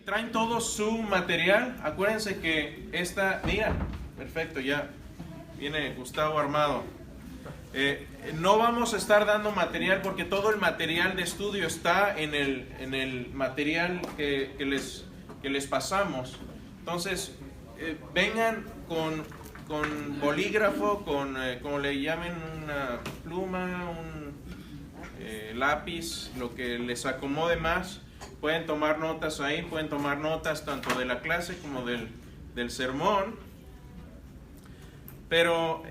¿Traen todo su material? Acuérdense que mira, perfecto, ya viene Gustavo armado. No vamos a estar dando material porque todo el material de estudio está en el material que les pasamos. Entonces, vengan con bolígrafo, como le llamen, una pluma, un lápiz, lo que les acomode más. Pueden tomar notas ahí, pueden tomar notas tanto de la clase como del sermón. Pero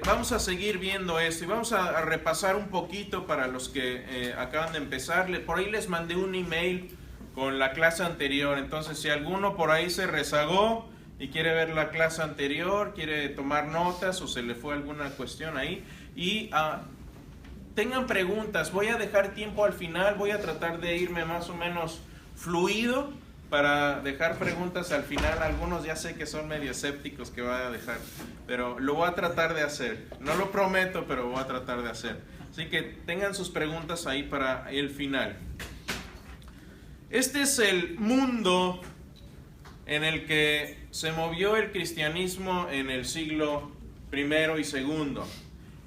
vamos a seguir viendo esto y vamos a repasar un poquito para los que acaban de empezar. Por ahí les mandé un email con la clase anterior. Entonces, si alguno por ahí se rezagó y quiere ver la clase anterior, quiere tomar notas o se le fue alguna cuestión ahí, y tengan preguntas. Voy a dejar tiempo al final, voy a tratar de irme más o menos fluido para dejar preguntas al final. Algunos ya sé que son medio escépticos que voy a dejar, pero lo voy a tratar de hacer. No lo prometo, pero voy a tratar de hacer. Así que tengan sus preguntas ahí para el final. Este es el mundo en el que se movió el cristianismo en el siglo I y II.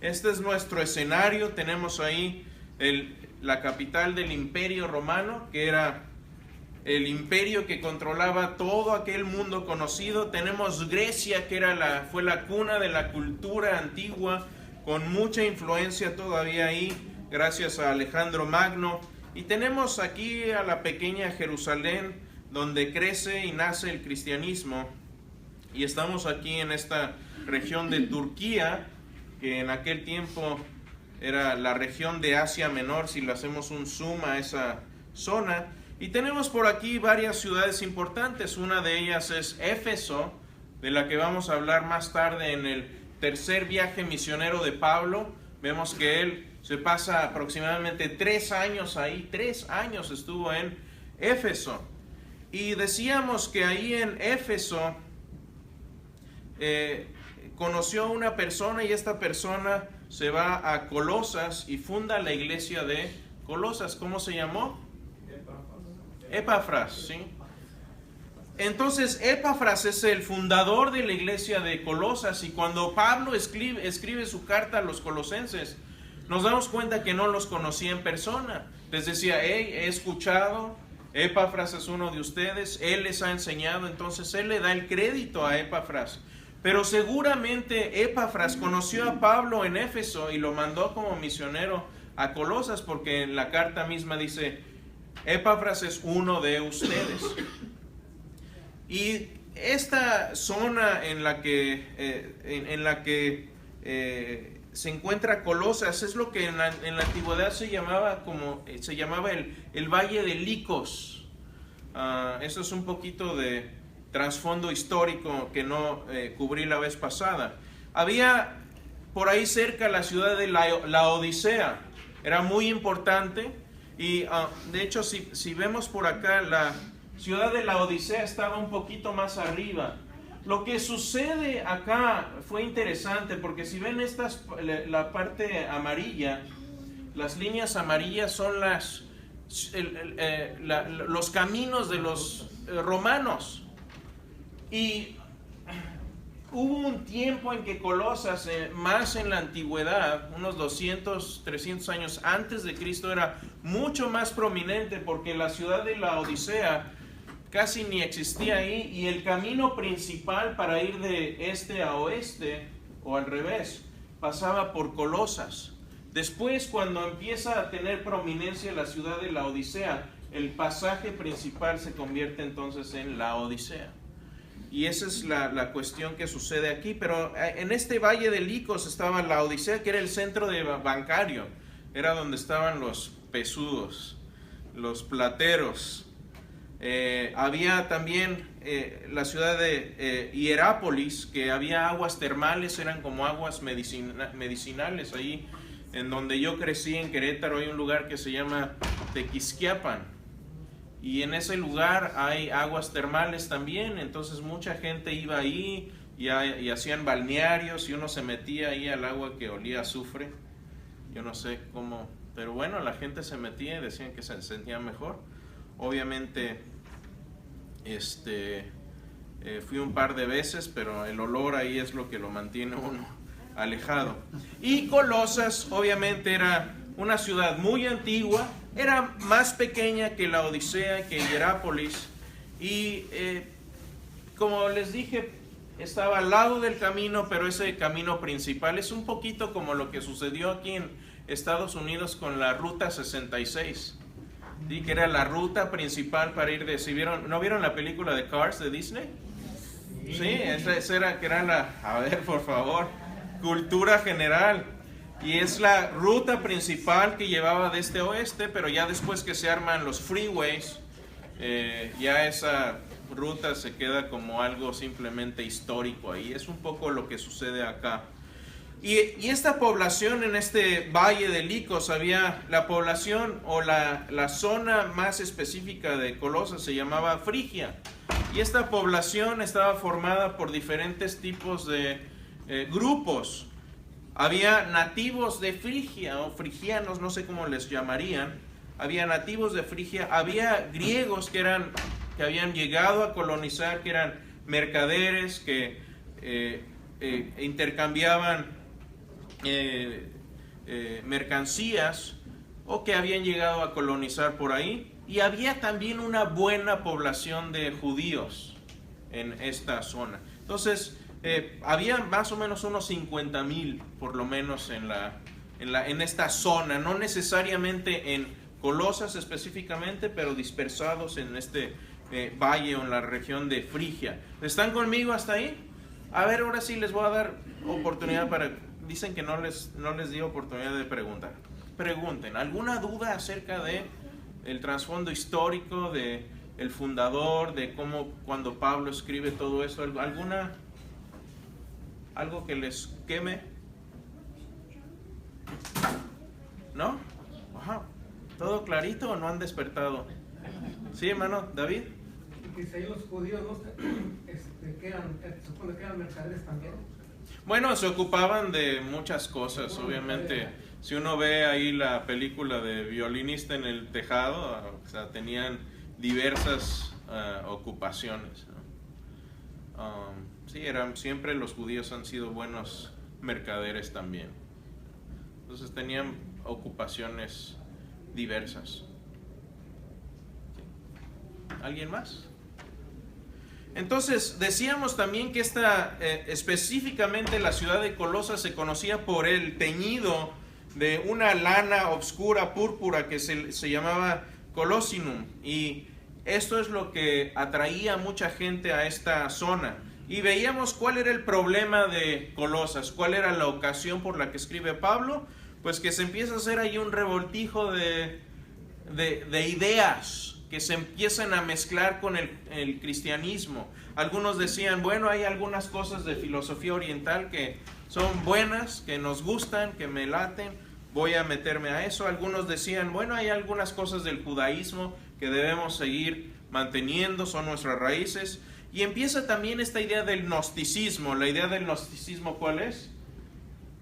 Este es nuestro escenario. Tenemos ahí la capital del Imperio Romano, que era el imperio que controlaba todo aquel mundo conocido. Tenemos Grecia, que fue la cuna de la cultura antigua, con mucha influencia todavía ahí, gracias a Alejandro Magno. Y tenemos aquí a la pequeña Jerusalén, donde crece y nace el cristianismo. Y estamos aquí en esta región de Turquía, que en aquel tiempo era la región de Asia Menor, si le hacemos un zoom a esa zona. Y tenemos por aquí varias ciudades importantes. Una de ellas es Éfeso, de la que vamos a hablar más tarde en el tercer viaje misionero de Pablo. Vemos que él se pasa aproximadamente 3 años ahí, 3 años estuvo en Éfeso. Y decíamos que ahí en Éfeso conoció a una persona, y esta persona se va a Colosas y funda la iglesia de Colosas. ¿Cómo se llamó? Epafras, ¿sí? Entonces, Epafras es el fundador de la iglesia de Colosas, y cuando Pablo escribe su carta a los colosenses, nos damos cuenta que no los conocía en persona. Les decía, hey, he escuchado, Epafras es uno de ustedes, él les ha enseñado. Entonces él le da el crédito a Epafras. Pero seguramente Epafras conoció a Pablo en Éfeso y lo mandó como misionero a Colosas, porque en la carta misma dice, Epafras es uno de ustedes. Y esta zona en la que se encuentra Colosas es lo que en la antigüedad se llamaba el Valle de Licos. Eso es un poquito de trasfondo histórico que no cubrí la vez pasada. Había por ahí cerca la ciudad de Laodicea, era muy importante, y de hecho si vemos por acá, la ciudad de Laodicea estaba un poquito más arriba. Lo que sucede acá fue interesante, porque si ven la parte amarilla, las líneas amarillas son los caminos de los romanos. Y hubo un tiempo en que Colosas, más en la antigüedad, unos 200, 300 años antes de Cristo, era mucho más prominente, porque la ciudad de Laodicea casi ni existía ahí, y el camino principal para ir de este a oeste, o al revés, pasaba por Colosas. Después, cuando empieza a tener prominencia la ciudad de Laodicea, el pasaje principal se convierte entonces en Laodicea. Y esa es la cuestión que sucede aquí. Pero en este valle de Licos estaba Laodicea, que era el centro bancario. Era donde estaban los pesudos, los plateros. Había también la ciudad de Hierápolis, que había aguas termales, eran como aguas medicinales. Ahí en donde yo crecí, en Querétaro, hay un lugar que se llama Tequisquiapan, y en ese lugar hay aguas termales también. Entonces mucha gente iba ahí y hacían balnearios, y uno se metía ahí al agua que olía a azufre. Yo no sé cómo, pero bueno, la gente se metía y decían que se sentía mejor. Obviamente Fui un par de veces, pero el olor ahí es lo que lo mantiene uno alejado. Y Colosas obviamente era una ciudad muy antigua, era más pequeña que Laodicea, que Hierápolis, y como les dije, estaba al lado del camino, pero ese camino principal es un poquito como lo que sucedió aquí en Estados Unidos con la Ruta 66, ¿sí? Que era la ruta principal para ir ¿no vieron la película de Cars de Disney? Sí, esa era, que era a ver, por favor, cultura general. Y es la ruta principal que llevaba de este a oeste, pero ya después que se arman los freeways, ya esa ruta se queda como algo simplemente histórico ahí. Es un poco lo que sucede acá. Y esta población en este valle de Licos, había la población o la zona más específica de Colosas se llamaba Frigia. Y esta población estaba formada por diferentes tipos de grupos. Había nativos de Frigia o frigianos, no sé cómo les llamarían. Había nativos de Frigia, había griegos que habían llegado a colonizar, que eran mercaderes, que intercambiaban mercancías o que habían llegado a colonizar por ahí. Y había también una buena población de judíos en esta zona. Entonces, había más o menos unos 50,000 por lo menos en esta zona, no necesariamente en Colosas específicamente, pero dispersados en este valle o en la región de Frigia. ¿Están conmigo hasta ahí? A ver, ahora sí les voy a dar oportunidad dicen que no les di oportunidad de preguntar. Pregunten, ¿alguna duda acerca de el trasfondo histórico de el fundador, de cómo cuando Pablo escribe todo esto? ¿Algo que les queme? ¿No? Ajá. ¿Todo clarito o no han despertado? Sí, hermano, David. Dice ahí los judíos, ¿no? Supone que eran mercaderes también. Bueno, se ocupaban de muchas cosas, obviamente. Si uno ve ahí la película de Violinista en el Tejado, o sea, tenían diversas ocupaciones, ¿no? Sí, siempre los judíos han sido buenos mercaderes también. Entonces tenían ocupaciones diversas. ¿Alguien más? Entonces, decíamos también que específicamente la ciudad de Colosas se conocía por el teñido de una lana oscura púrpura que se llamaba Colossinum. Y esto es lo que atraía a mucha gente a esta zona. Y veíamos cuál era el problema de Colosas, cuál era la ocasión por la que escribe Pablo. Pues que se empieza a hacer ahí un revoltijo de ideas que se empiezan a mezclar con el cristianismo. Algunos decían, bueno, hay algunas cosas de filosofía oriental que son buenas, que nos gustan, que me laten, voy a meterme a eso. Algunos decían, bueno, hay algunas cosas del judaísmo que debemos seguir manteniendo, son nuestras raíces. Y empieza también esta idea del gnosticismo. La idea del gnosticismo, ¿cuál es?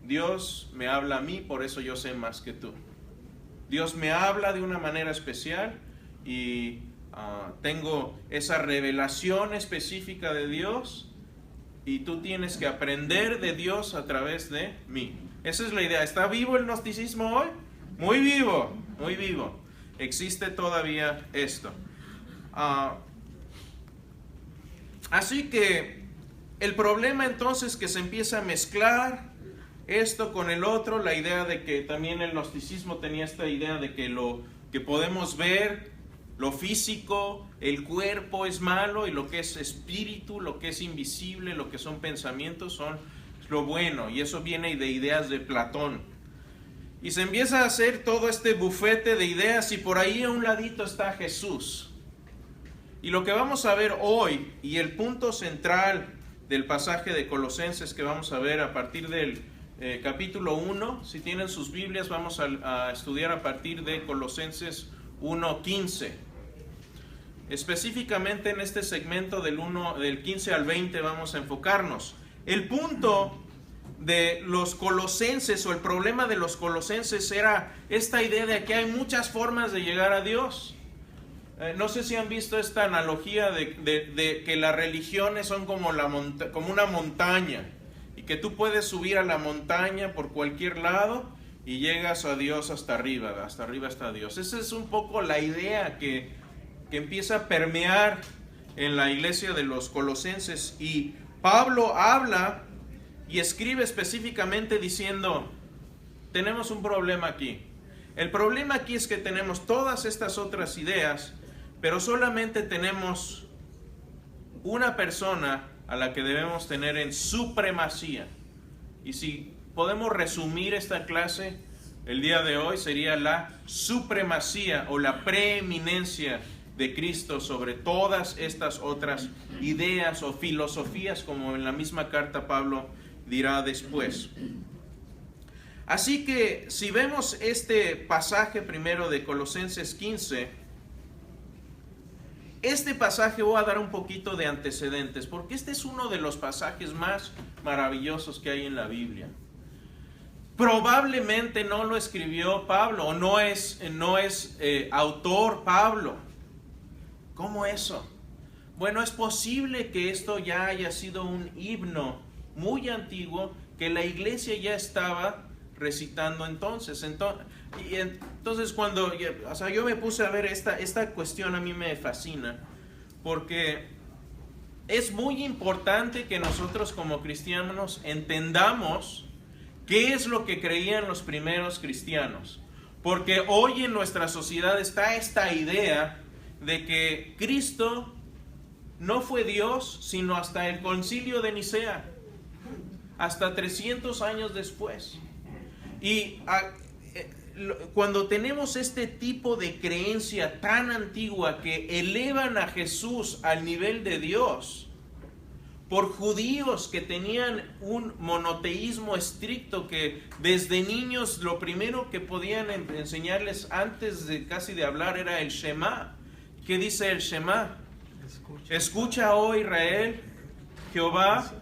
Dios me habla a mí, por eso yo sé más que tú. Dios me habla de una manera especial y tengo esa revelación específica de Dios y tú tienes que aprender de Dios a través de mí. Esa es la idea. ¿Está vivo el gnosticismo hoy? Muy vivo, muy vivo. Existe todavía esto. Así que el problema entonces que se empieza a mezclar esto con el otro, la idea de que también el gnosticismo tenía esta idea de que lo que podemos ver, lo físico, el cuerpo es malo y lo que es espíritu, lo que es invisible, lo que son pensamientos son lo bueno, y eso viene de ideas de Platón. Y se empieza a hacer todo este bufete de ideas y por ahí a un ladito está Jesús. Y lo que vamos a ver hoy y el punto central del pasaje de Colosenses que vamos a ver a partir del capítulo 1, si tienen sus Biblias vamos a estudiar a partir de Colosenses 1:15. Específicamente en este segmento del 15 al 20 vamos a enfocarnos. El punto de los colosenses o el problema de los colosenses era esta idea de que hay muchas formas de llegar a Dios. No sé si han visto esta analogía de que las religiones son como una montaña, y que tú puedes subir a la montaña por cualquier lado y llegas a Dios hasta arriba está Dios. Esa es un poco la idea que empieza a permear en la iglesia de los colosenses, y Pablo habla y escribe específicamente diciendo: tenemos un problema aquí. El problema aquí es que tenemos todas estas otras ideas, pero solamente tenemos una persona a la que debemos tener en supremacía. Y si podemos resumir esta clase el día de hoy, sería la supremacía o la preeminencia de Cristo sobre todas estas otras ideas o filosofías, como en la misma carta Pablo dirá después. Así que si vemos este pasaje primero de Colosenses 15, este pasaje voy a dar un poquito de antecedentes, porque este es uno de los pasajes más maravillosos que hay en la Biblia. Probablemente no lo escribió Pablo, o no es autor Pablo. ¿Cómo eso? Bueno, es posible que esto ya haya sido un himno muy antiguo que la iglesia ya estaba recitando entonces. Entonces cuando yo me puse a ver esta cuestión, a mí me fascina, porque es muy importante que nosotros como cristianos entendamos qué es lo que creían los primeros cristianos, porque hoy en nuestra sociedad está esta idea de que Cristo no fue Dios sino hasta el Concilio de Nicea, hasta 300 años después. Y cuando tenemos este tipo de creencia tan antigua que elevan a Jesús al nivel de Dios, por judíos que tenían un monoteísmo estricto, que desde niños lo primero que podían enseñarles antes de casi de hablar era el Shema. ¿Qué dice el Shema? Escucha, oh Israel, Jehová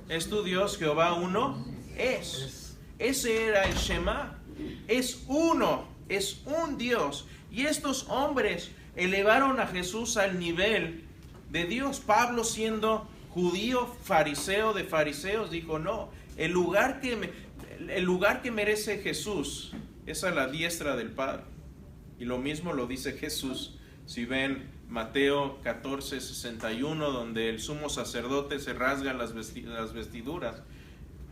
es tu Dios, Jehová uno es. Ese era el Shema. Es uno, es un Dios. Y estos hombres elevaron a Jesús al nivel de Dios. Pablo, siendo judío, fariseo de fariseos, dijo: no, el lugar que merece Jesús es a la diestra del Padre. Y lo mismo lo dice Jesús. Si ven Mateo 14:61, donde el sumo sacerdote se rasga las vestiduras,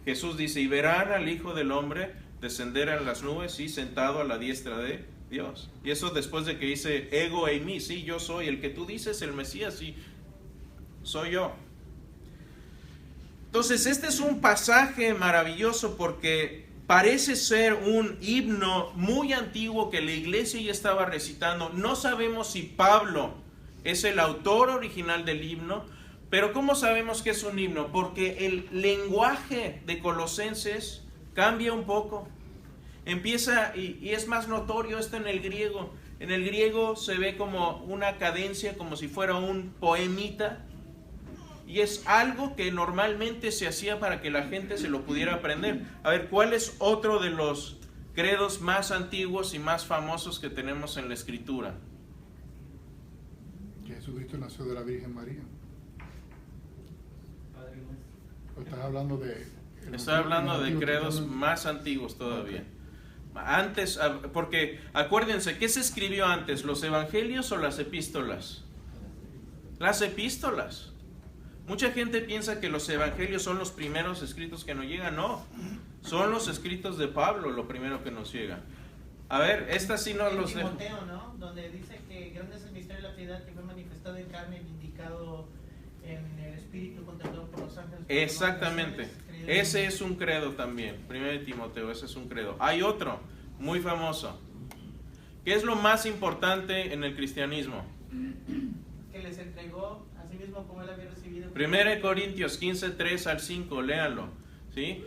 Jesús dice: y verán al Hijo del Hombre descender en las nubes y sentado a la diestra de Dios. Y eso después de que dice: ego eimi, sí, yo soy el que tú dices, el Mesías, sí, soy yo. Entonces este es un pasaje maravilloso, porque parece ser un himno muy antiguo que la iglesia ya estaba recitando. No sabemos si Pablo es el autor original del himno, pero ¿cómo sabemos que es un himno? Porque el lenguaje de Colosenses cambia un poco. Empieza, y es más notorio esto en el griego. En el griego se ve como una cadencia, como si fuera un poemita. Y es algo que normalmente se hacía para que la gente se lo pudiera aprender. A ver, ¿cuál es otro de los credos más antiguos y más famosos que tenemos en la Escritura? Que Jesucristo nació de la Virgen María. ¿Estás hablando de...? Estoy hablando de credos más antiguos todavía. Antes, porque acuérdense, ¿qué se escribió antes? ¿Los evangelios o las epístolas? Las epístolas. Mucha gente piensa que los evangelios son los primeros escritos que nos llegan. No, son los escritos de Pablo lo primero que nos llega. A ver, esta sí no los dejo. Timoteo, ¿no? Donde dice que grande es el misterio de la piedad, que fue manifestado en carne, vindicado en el espíritu, contemplado por los ángeles. Exactamente. Ese es un credo también. 1 Timoteo, ese es un credo. Hay otro muy famoso. ¿Qué es lo más importante en el cristianismo? Que les entregó a sí mismo como él había recibido. 1 Corintios 15, 3 al 5, léanlo. ¿Sí?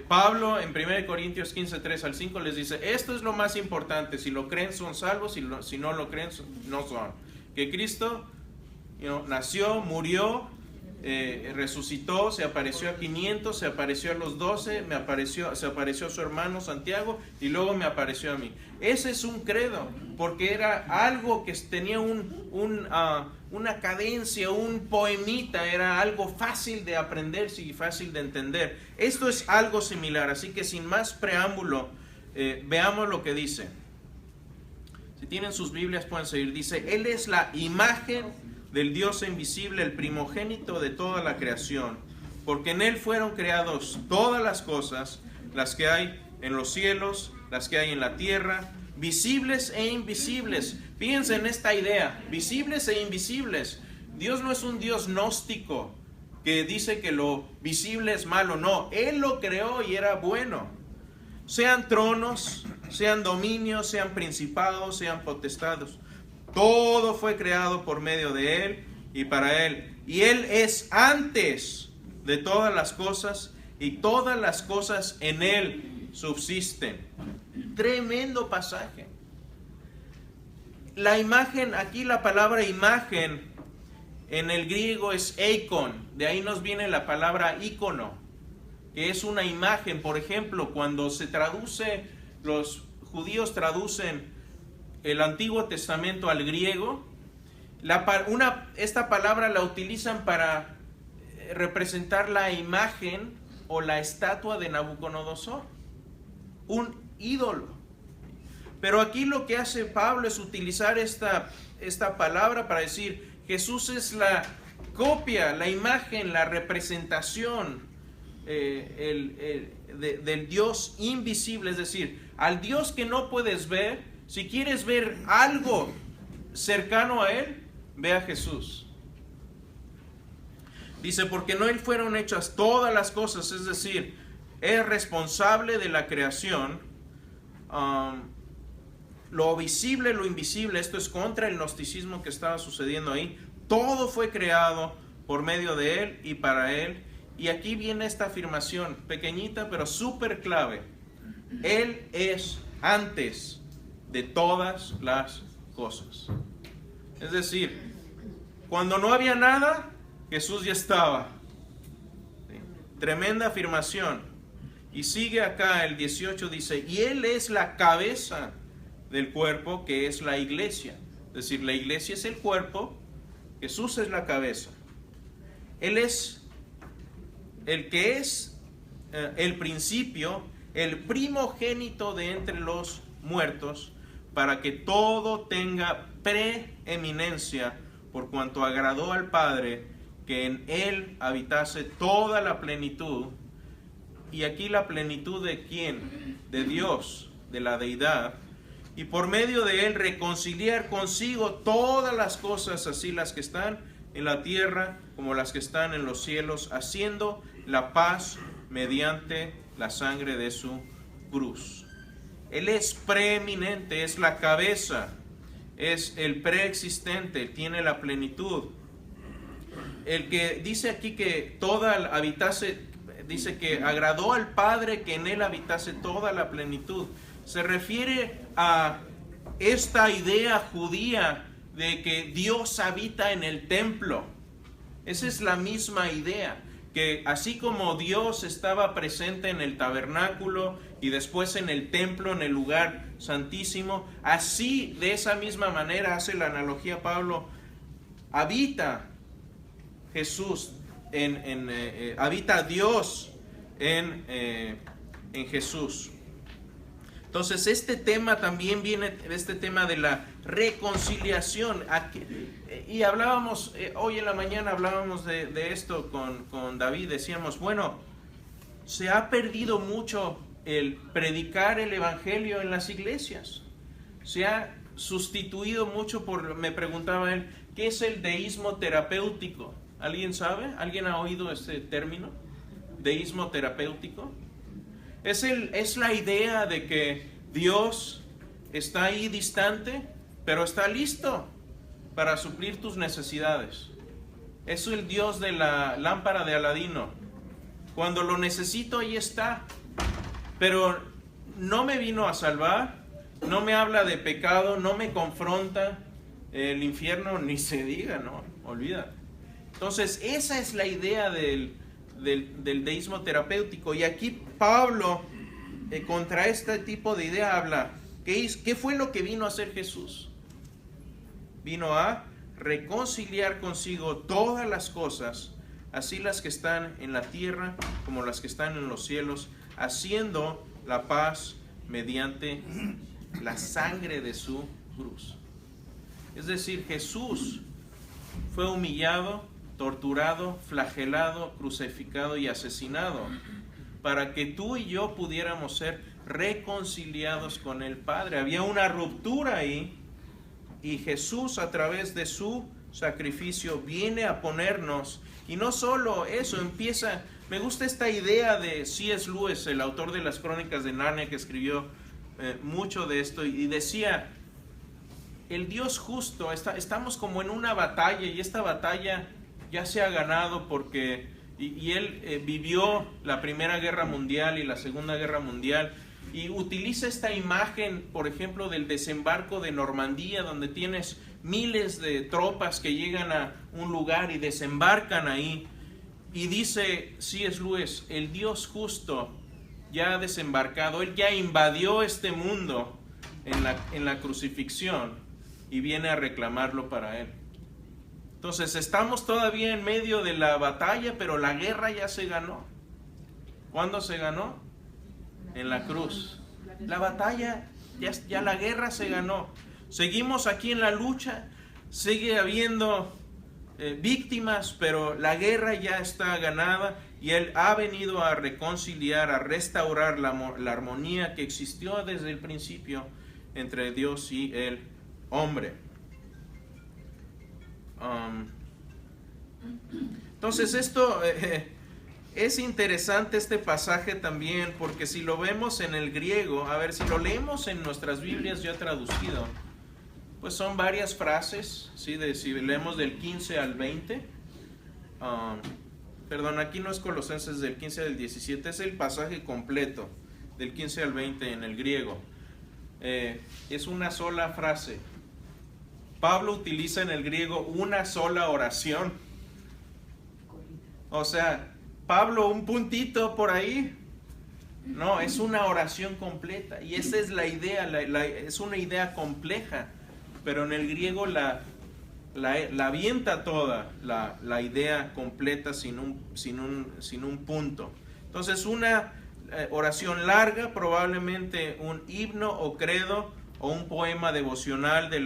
Pablo en 1 Corintios 15, 3 al 5 les dice: esto es lo más importante. Si lo creen son salvos, si no lo creen no son. Que Cristo nació, murió resucitó, se apareció a 500, se apareció a los 12, se apareció a su hermano Santiago y luego me apareció a mí. Ese es un credo, porque era algo que tenía una cadencia, un poemita, era algo fácil de aprender y fácil de entender. Esto es algo similar, así que sin más preámbulo, veamos lo que dice. Si tienen sus Biblias pueden seguir. Dice, Él es la imagen del Dios invisible, el primogénito de toda la creación, porque en Él fueron creados todas las cosas, las que hay en los cielos, las que hay en la tierra, visibles e invisibles. Fíjense en esta idea, visibles e invisibles. Dios no es un Dios gnóstico que dice que lo visible es malo, no, Él lo creó y era bueno. Sean tronos, sean dominios, sean principados, sean potestados. Todo fue creado por medio de Él y para Él. Y Él es antes de todas las cosas y todas las cosas en Él subsisten. Tremendo pasaje. La imagen, aquí la palabra imagen en el griego es eikon. De ahí nos viene la palabra ícono, que es una imagen. Por ejemplo, cuando se traduce, los judíos traducen el Antiguo Testamento al griego, esta palabra la utilizan para representar la imagen o la estatua de Nabucodonosor, un ídolo. Pero aquí lo que hace Pablo es utilizar esta palabra para decir, Jesús es la copia, la imagen, la representación del Dios invisible, es decir, al Dios que no puedes ver. Si quieres ver algo cercano a Él, ve a Jesús. Dice, porque no Él fueron hechas todas las cosas, es decir, es responsable de la creación, lo visible, lo invisible. Esto es contra el gnosticismo que estaba sucediendo ahí. Todo fue creado por medio de Él y para Él. Y aquí viene esta afirmación, pequeñita pero súper clave. Él es antes de todas las cosas. Es decir, cuando no había nada, Jesús ya estaba. ¿Sí? Tremenda afirmación. Y sigue acá el 18, dice, y Él es la cabeza del cuerpo, que es la iglesia. Es decir, la iglesia es el cuerpo, Jesús es la cabeza. Él es el que es el principio, el primogénito de entre los muertos, para que todo tenga preeminencia, por cuanto agradó al Padre que en Él habitase toda la plenitud. Y aquí la plenitud ¿de quién? De Dios, de la deidad. Y por medio de Él reconciliar consigo todas las cosas, así las que están en la tierra como las que están en los cielos, haciendo la paz mediante la sangre de su cruz. Él es preeminente, es la cabeza, es el preexistente, tiene la plenitud. El que dice aquí que toda habitase, dice que agradó al Padre que en Él habitase toda la plenitud. Se refiere a esta idea judía de que Dios habita en el templo. Esa es la misma idea, que así como Dios estaba presente en el tabernáculo y después en el templo, en el lugar santísimo, así de esa misma manera hace la analogía Pablo, habita Jesús, habita Dios en Jesús. Entonces este tema también viene, este tema de la reconciliación. Y hablábamos, hoy en la mañana hablábamos de esto con David, decíamos, bueno, se ha perdido mucho el predicar el evangelio en las iglesias. Se ha sustituido mucho por, me preguntaba él, ¿qué es el deísmo terapéutico? ¿Alguien sabe? ¿Alguien ha oído este término? Deísmo terapéutico. Es la idea de que Dios está ahí distante, pero está listo para suplir tus necesidades. Es el Dios de la lámpara de Aladino. Cuando lo necesito, ahí está. Pero no me vino a salvar, no me habla de pecado, no me confronta. El infierno ni se diga, no, olvídate. Entonces, esa es la idea del deísmo terapéutico. Y aquí Pablo, contra este tipo de idea, habla, ¿qué fue lo que vino a hacer Jesús? Vino a reconciliar consigo todas las cosas, así las que están en la tierra como las que están en los cielos, haciendo la paz mediante la sangre de su cruz. Es decir, Jesús fue humillado, torturado, flagelado, crucificado y asesinado para que tú y yo pudiéramos ser reconciliados con el Padre. Había una ruptura ahí y Jesús, a través de su sacrificio, viene a ponernos. Y no solo eso, me gusta esta idea de C.S. Lewis, el autor de las Crónicas de Narnia, que escribió mucho de esto, y decía, el Dios justo, estamos como en una batalla, y esta batalla ya se ha ganado porque, y él vivió la Primera Guerra Mundial y la Segunda Guerra Mundial, y utiliza esta imagen, por ejemplo, del desembarco de Normandía, donde tienes miles de tropas que llegan a un lugar y desembarcan ahí. Y dice C.S. Lewis, el Dios justo ya ha desembarcado, Él ya invadió este mundo en la crucifixión y viene a reclamarlo para Él. Entonces estamos todavía en medio de la batalla, pero la guerra ya se ganó. ¿Cuándo se ganó? En la cruz. La batalla, ya la guerra se ganó. Seguimos aquí en la lucha, sigue habiendo víctimas, pero la guerra ya está ganada y Él ha venido a reconciliar, a restaurar la armonía que existió desde el principio entre Dios y el hombre. Entonces esto es interesante, este pasaje también, porque si lo vemos en el griego, a ver, si lo leemos en nuestras Biblias ya traducido, pues son varias frases, ¿sí? Si leemos del 15 al 20, perdón, aquí no es Colosenses del 15 al 17, es el pasaje completo, del 15 al 20 en el griego. Es una sola frase. Pablo utiliza en el griego una sola oración. O sea, Pablo, un puntito por ahí. No, es una oración completa. Y esa es la idea, es una idea compleja. Pero en el griego la avienta toda la idea completa sin un punto. Entonces, una oración larga, probablemente un himno o credo o un poema devocional de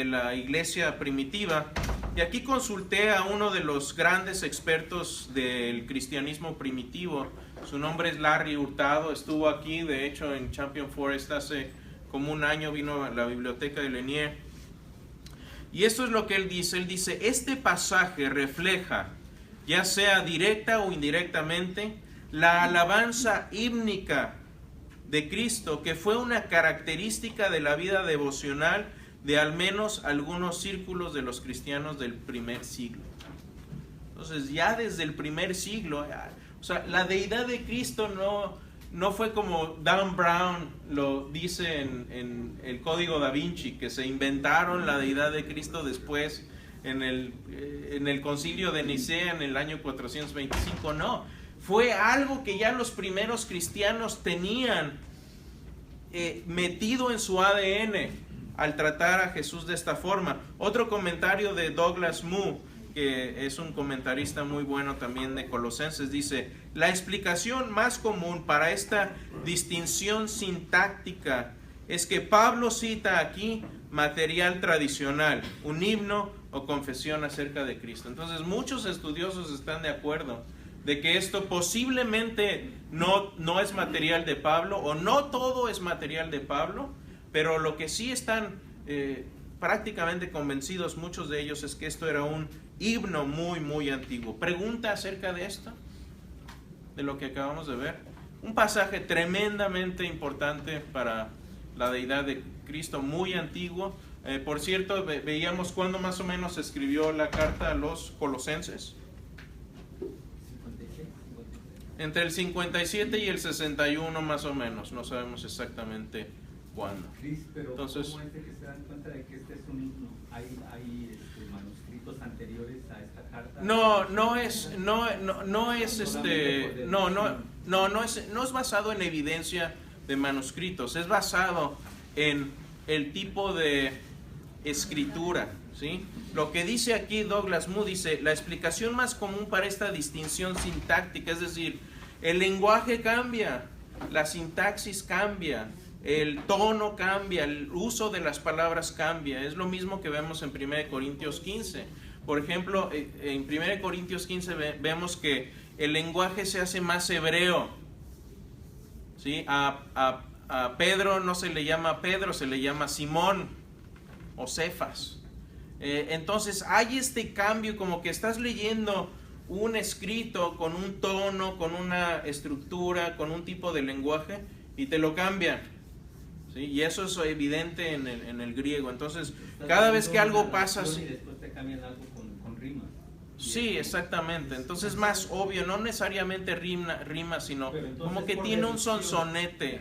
la iglesia primitiva. Y aquí consulté a uno de los grandes expertos del cristianismo primitivo. Su nombre es Larry Hurtado. Estuvo aquí, de hecho, en Champion Forest hace como un año, vino a la biblioteca de Lanier. Y esto es lo que él dice. Él dice, este pasaje refleja, ya sea directa o indirectamente, la alabanza hímnica de Cristo, que fue una característica de la vida devocional de al menos algunos círculos de los cristianos del primer siglo. Entonces, ya desde el primer siglo, o sea, la deidad de Cristo no fue como Dan Brown lo dice en el Código Da Vinci, que se inventaron la deidad de Cristo después en el concilio de Nicea en el año 425. No, fue algo que ya los primeros cristianos tenían metido en su ADN al tratar a Jesús de esta forma. Otro comentario de Douglas Moo, que es un comentarista muy bueno también de Colosenses, dice, la explicación más común para esta distinción sintáctica es que Pablo cita aquí material tradicional, un himno o confesión acerca de Cristo. Entonces muchos estudiosos están de acuerdo de que esto posiblemente no es material de Pablo, o no todo es material de Pablo, pero lo que sí están prácticamente convencidos muchos de ellos es que esto era un himno muy, muy antiguo. ¿Pregunta acerca de esto? De lo que acabamos de ver. Un pasaje tremendamente importante para la deidad de Cristo, muy antiguo. Por cierto, veíamos cuándo más o menos se escribió la carta a los Colosenses. Entre el 57 y el 61 más o menos, no sabemos exactamente cuándo. Cris, pero entonces, ¿cómo es de que se dan cuenta de que este es un himno? ¿Hay manuscritos escritos anteriores a esta carta? No es basado en evidencia de manuscritos, es basado en el tipo de escritura, ¿sí? Lo que dice aquí Douglas Moo dice, la explicación más común para esta distinción sintáctica, es decir, el lenguaje cambia, la sintaxis cambia, el tono cambia, el uso de las palabras cambia. Es lo mismo que vemos en 1 Corintios 15. Por ejemplo, en 1 Corintios 15 vemos que el lenguaje se hace más hebreo, ¿sí? A Pedro no se le llama Pedro, se le llama Simón o Cefas. Entonces hay este cambio, como que estás leyendo un escrito con un tono, con una estructura, con un tipo de lenguaje y te lo cambian, ¿sí? Y eso es evidente en el griego. Entonces cada vez que algo pasa y después te cambian algo con rimas. Sí, exactamente. Entonces es más obvio, no necesariamente rima, sino como que tiene un sonsonete.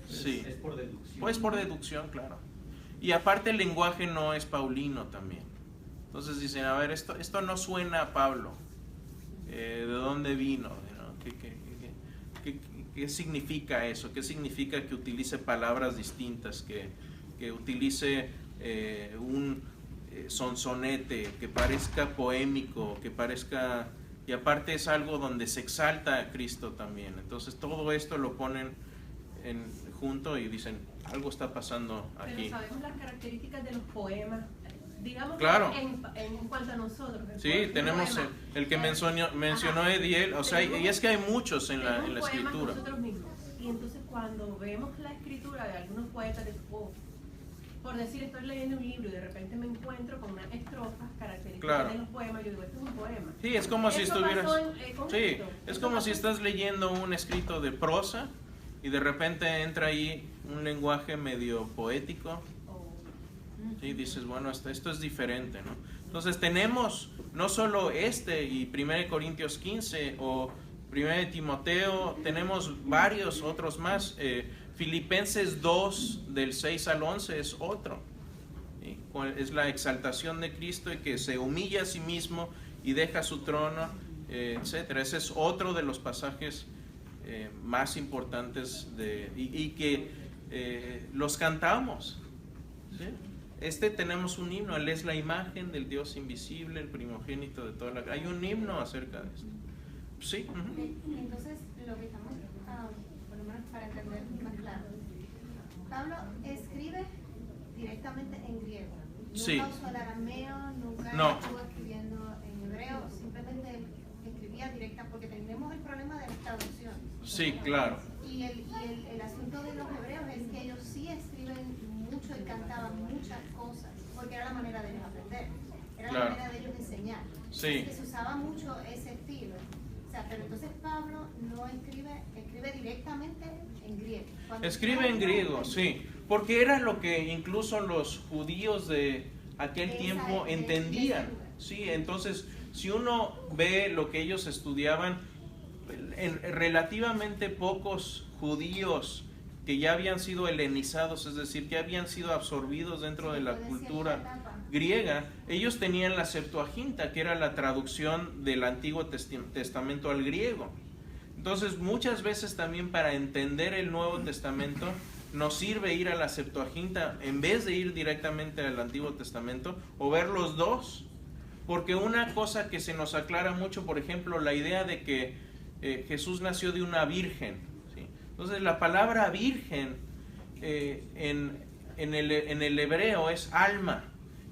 Sí. Es por deducción. Pues por deducción, claro. Y aparte el lenguaje no es paulino también. Entonces dicen, a ver, esto no suena a Pablo. ¿De dónde vino? ¿No? ¿Qué significa eso? ¿Qué significa que utilice palabras distintas? Que utilice un sonsonete, que parezca poémico, que parezca... Y aparte es algo donde se exalta a Cristo también. Entonces todo esto lo ponen junto y dicen, algo está pasando aquí. Pero sabemos las características de los poemas, digamos, claro. en cuanto a nosotros. Sí, tenemos el que mencionó Ediel, o sea, y es que hay muchos en la escritura. Nosotros mismos. Y entonces cuando vemos la escritura de algunos poetas, por decir, estoy leyendo un libro y de repente me encuentro con unas estrofas características de los poemas, yo digo, esto es un poema. Sí, es como si estuvieras... Sí, es como si estás estás leyendo un escrito de prosa y de repente entra ahí un lenguaje medio poético. Sí, dices, bueno, esto es diferente, ¿no? Entonces tenemos no solo y 1 Corintios 15 o 1 Timoteo, tenemos varios otros más. Filipenses 2 del 6 al 11 es otro. ¿Sí? Es la exaltación de Cristo y que se humilla a sí mismo y deja su trono, etcétera. Ese es otro de los pasajes más importantes y que los cantamos, ¿sí? Tenemos un himno, Él es la imagen del Dios invisible, el primogénito de toda la... Hay un himno acerca de esto. Sí. Entonces, lo que estamos, por lo menos para entender más claro, Pablo escribe directamente en griego. Nunca usó el arameo, nunca estuvo escribiendo en hebreo, simplemente escribía directa, porque tenemos el problema de la traducción. Sí, claro. Y el asunto de los hebreos es que ellos sí escriben mucho y cantaban muchas cosas, porque era la manera de ellos aprender, era la manera de ellos enseñar. Sí. Entonces, que se usaba mucho ese estilo. O sea, pero entonces Pablo no escribe directamente en griego. Escribe en griego, sí, porque era lo que incluso los judíos de aquel tiempo entendían. Sí, entonces, si uno ve lo que ellos estudiaban, relativamente pocos judíos que ya habían sido helenizados, es decir, que habían sido absorbidos dentro de la cultura griega, ellos tenían la Septuaginta, que era la traducción del Antiguo Testamento al griego. Entonces, muchas veces también para entender el Nuevo Testamento nos sirve ir a la Septuaginta en vez de ir directamente al Antiguo Testamento, o ver los dos, porque una cosa que se nos aclara mucho, por ejemplo, la idea de que Jesús nació de una virgen, ¿sí? Entonces la palabra virgen en el hebreo es alma,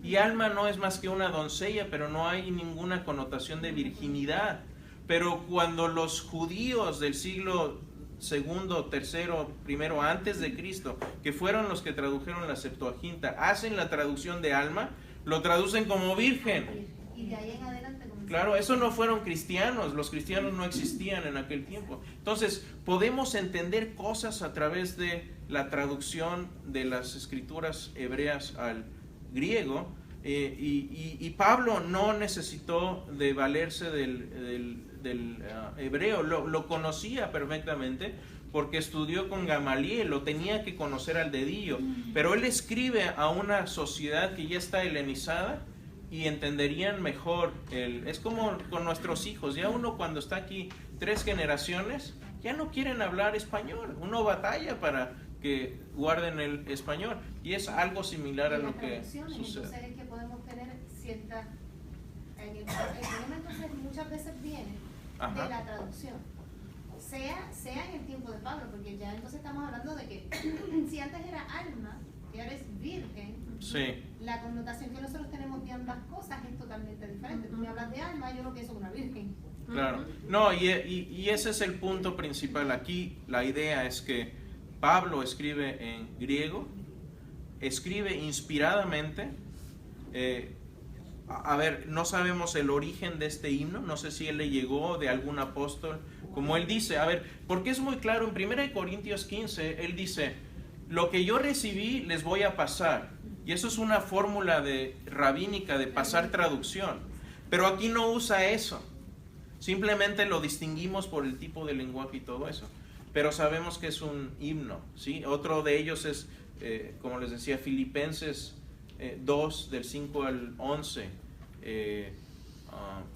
y alma no es más que una doncella, pero no hay ninguna connotación de virginidad. Pero cuando los judíos del siglo segundo, tercero, primero antes de Cristo, que fueron los que tradujeron la Septuaginta, hacen la traducción de alma, lo traducen como virgen. Y de ahí en adelante... Claro, eso no fueron cristianos, los cristianos no existían en aquel tiempo. Entonces, podemos entender cosas a través de la traducción de las escrituras hebreas al griego, y Pablo no necesitó de valerse del hebreo, lo conocía perfectamente porque estudió con Gamaliel, lo tenía que conocer al dedillo, pero él escribe a una sociedad que ya está helenizada y entenderían mejor. Es como con nuestros hijos, ya uno cuando está aquí 3 generaciones, ya no quieren hablar español, uno batalla para que guarden el español, y es algo similar a lo que sucede. Entonces es que podemos tener cierta... El problema entonces muchas veces viene de la traducción, sea en el tiempo de Pablo, porque ya entonces estamos hablando de que si antes era alma y ahora es virgen, sí, la connotación que nosotros tenemos de ambas cosas es totalmente diferente. Tú me hablas de alma, yo no pienso en una virgen. claro. No, y ese es el punto principal. Aquí la idea es que Pablo escribe en griego, escribe inspiradamente. A ver, no sabemos el origen de este himno, no sé si él le llegó de algún apóstol, como él dice, a ver, porque es muy claro, en 1 Corintios 15, él dice, lo que yo recibí les voy a pasar, y eso es una fórmula rabínica de pasar traducción, pero aquí no usa eso, simplemente lo distinguimos por el tipo de lenguaje y todo eso, pero sabemos que es un himno, ¿sí? Otro de ellos es, como les decía, Filipenses 2, del 5 al 11,